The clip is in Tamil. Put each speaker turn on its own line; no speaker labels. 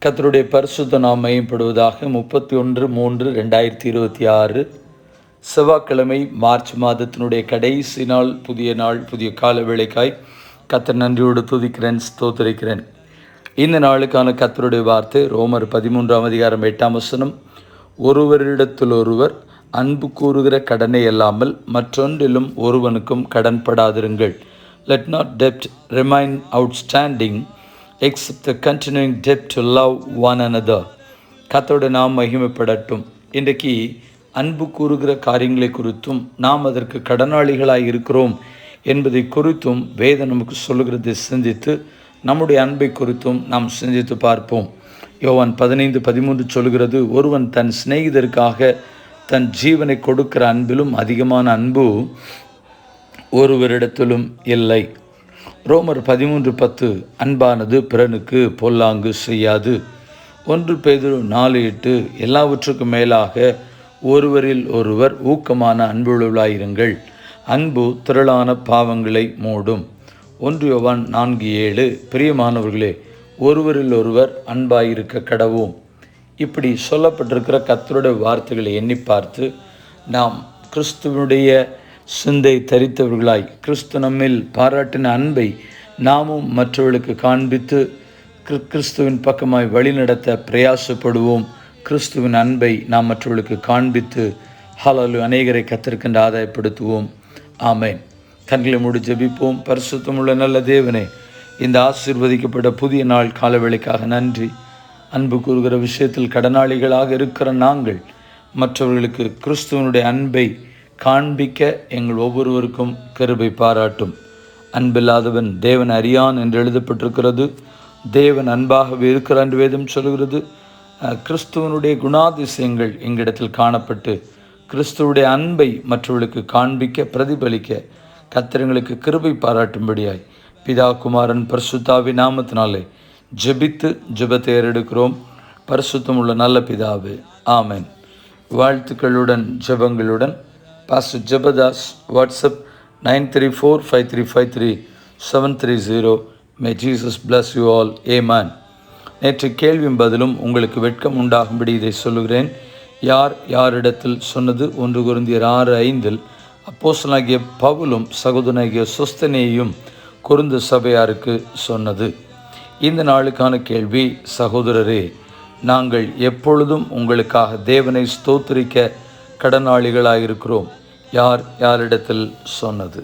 கர்த்தருடைய பரிசுத்த நாமம் மையப்படுவதாக. 31/3/2026 செவ்வாய்க்கிழமை, மார்ச் மாதத்தினுடைய கடைசி நாள், புதிய நாள், புதிய கால வேளைக்காய் கர்த்தர் நன்றியோடு துதிக்கிறேன், ஸ்தோத்திரிக்கிறேன். இந்த நாளுக்கான கர்த்தருடைய வார்த்தை ரோமர் 13:8. ஒருவரிடத்தில் ஒருவர் அன்பு கூறுகிற கடனை அல்லாமல் மற்றொன்றிலும் ஒருவனுக்கும் கடன்படாதிருங்கள். Let not debt remain outstanding except the continuing debt to love one another. கர்த்தருடைய நாம் மகிமைப்படட்டும். இன்றைக்கு அன்பு கூறுகிற காரியங்களை குறித்தும் நாம் அதற்கு கடனாளிகளாய் இருக்கிறோம் என்பதை குறித்தும் வேதம் நமக்கு சொல்லுகிறதை சிந்தித்து நம்முடைய அன்பை குறித்தும் நாம் சிந்தித்து பார்ப்போம். யோவான் 15:13 சொல்கிறது, ஒருவன் தன் சிநேகிதருக்காக தன் ஜீவனை கொடுக்கிற அன்பிலும் அதிகமான அன்பு ஒருவரிடத்திலும் இல்லை. ரோமர் 13:10 அன்பானது பிறனுக்கு பொல்லாங்கு செய்யாது. 1 பேதுரு 4:8 எல்லாவற்றுக்கும் மேலாக ஒருவரில் ஒருவர் ஊக்கமான அன்புள்ளவர்களாயிருங்கள். அன்பு திரளான பாவங்களை மூடும். 1 யோவான் 4:7 பிரியமானவர்களே, ஒருவரில் ஒருவர் அன்பாயிருக்க கடவோம். இப்படி சொல்லப்பட்டிருக்கிற கர்த்தருடைய வார்த்தைகளை எண்ணி பார்த்து நாம் கிறிஸ்துவனுடைய சிந்தை தரித்தவர்களாய் கிறிஸ்து நம்மில் பாராட்டின அன்பை நாமும் மற்றவர்களுக்கு காண்பித்து கிறிஸ்துவின் பக்கமாய் வழிநடத்த பிரயாசப்படுவோம். கிறிஸ்துவின் அன்பை நாம் மற்றவர்களுக்கு காண்பித்து அநேகரை கர்த்தருக்கென்று ஆதாயப்படுத்துவோம். ஆமென். கண்களை மூடி ஜெபிப்போம். பரிசுத்தமுள்ள நல்ல தேவனே, இந்த ஆசீர்வதிக்கப்பட்ட புதிய நாள் காலவேளைக்காக நன்றி. அன்பு கூறுகிற விஷயத்தில் கடனாளிகளாக இருக்கிற நாங்கள் மற்றவர்களுக்கு கிறிஸ்துவனுடைய அன்பை காண்பிக்க எங்கள் ஒவ்வொருவருக்கும் கிருபை பாராட்டும். அன்பில்லாதவன் தேவன் அறியான் என்று எழுதப்பட்டிருக்கிறது. தேவன் அன்பாகவே இருக்கிறார் என்று வேதம் சொல்கிறது. கிறிஸ்துவனுடைய குணாதிசயங்கள் எங்களிடத்தில் காணப்பட்டு கிறிஸ்துவனுடைய அன்பை மற்றவர்களுக்கு காண்பிக்க பிரதிபலிக்க கர்த்தருக்கு கிருபை பாராட்டும்படியாய் பிதா குமாரன் பரிசுத்தாவி நாமத்தினாலே ஜெபித்து ஜெபத்தை ஏறெடுக்கிறோம். பரிசுத்தம் உள்ள நல்ல பிதாவே, ஆமென். வாழ்த்துக்களுடன் ஜெபங்களுடன் pastor Jebadas. WhatsApp 9345353730. May Jesus bless you all. Amen. நேற்று கேள்வியும் பதிலும் உங்களுக்கு வெட்கம் உண்டாகும்படி இதை சொல்லுகிறேன். யார் யாரிடத்தில் சொன்னது? 1 கொரிந்தியர் 6:5 அப்போஸ்தலனாகிய பவுலும் சகோதரனாகிய சொஸ்தெனேயும் கொரிந்து சபையாருக்கு சொன்னது. இந்த நாளுக்கான கேள்வி, சகோதரரே, நாங்கள் எப்பொழுதும் உங்களுக்காக தேவனை ஸ்தோத்திரிக்க கடனாளிகளாயிருக்கிறோம். யார் யாரிடத்தில் சொன்னது?